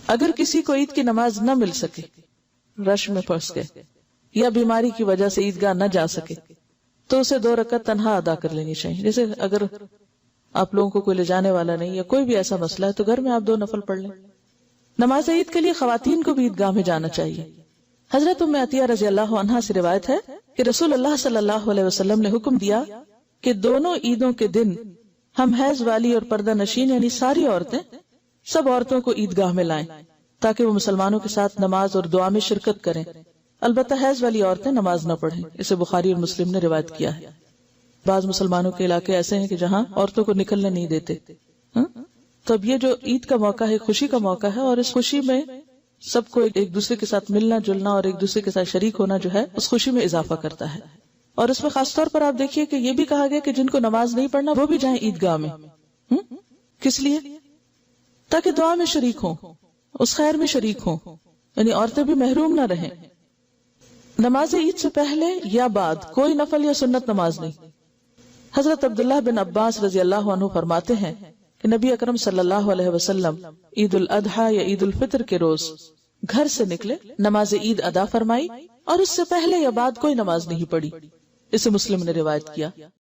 اگر کسی کو عید کی نماز نہ مل سکے، رش میں پھنس گئے یا بیماری کی وجہ سے عیدگاہ نہ جا سکے، تو اسے 2 رکعت تنہا ادا کر لینی چاہیے. جیسے اگر آپ لوگوں کو کوئی لے جانے والا نہیں یا کوئی بھی ایسا مسئلہ ہے تو گھر میں آپ 2 نفل پڑھ لیں. نماز عید کے لیے خواتین کو بھی عیدگاہ میں جانا چاہیے. حضرت ام عطیہ رضی اللہ عنہا سے روایت ہے کہ رسول اللہ صلی اللہ علیہ وسلم نے حکم دیا کہ دونوں عیدوں کے دن ہم حیض والی اور پردہ نشین یعنی ساری عورتیں سب عورتوں کو عیدگاہ میں لائیں تاکہ وہ مسلمانوں کے ساتھ نماز اور دعا میں شرکت کریں. البتہ حیض والی عورتیں نماز نہ پڑھیں. اسے بخاری اور مسلم نے روایت کیا ہے. بعض مسلمانوں کے علاقے ایسے ہیں کہ جہاں عورتوں کو نکلنے نہیں دیتے. تو اب یہ جو عید کا موقع ہے خوشی کا موقع ہے، اور اس خوشی میں سب کو ایک دوسرے کے ساتھ ملنا جلنا اور ایک دوسرے کے ساتھ شریک ہونا جو ہے اس خوشی میں اضافہ کرتا ہے. اور اس میں خاص طور پر آپ دیکھیے کہ یہ بھی کہا گیا کہ جن کو نماز نہیں پڑھنا وہ بھی جائیں عیدگاہ میں. کس لیے؟ تاکہ دعا میں شریک ہوں، اس خیر میں شریک ہوں، یعنی عورتیں بھی محروم نہ رہیں. نماز عید سے پہلے یا بعد کوئی نفل یا سنت نماز نہیں. حضرت عبداللہ بن عباس رضی اللہ عنہ فرماتے ہیں کہ نبی اکرم صلی اللہ علیہ وسلم عید الاضحیٰ یا عید الفطر کے روز گھر سے نکلے، نماز عید ادا فرمائی اور اس سے پہلے یا بعد کوئی نماز نہیں پڑھی. اسے مسلم نے روایت کیا.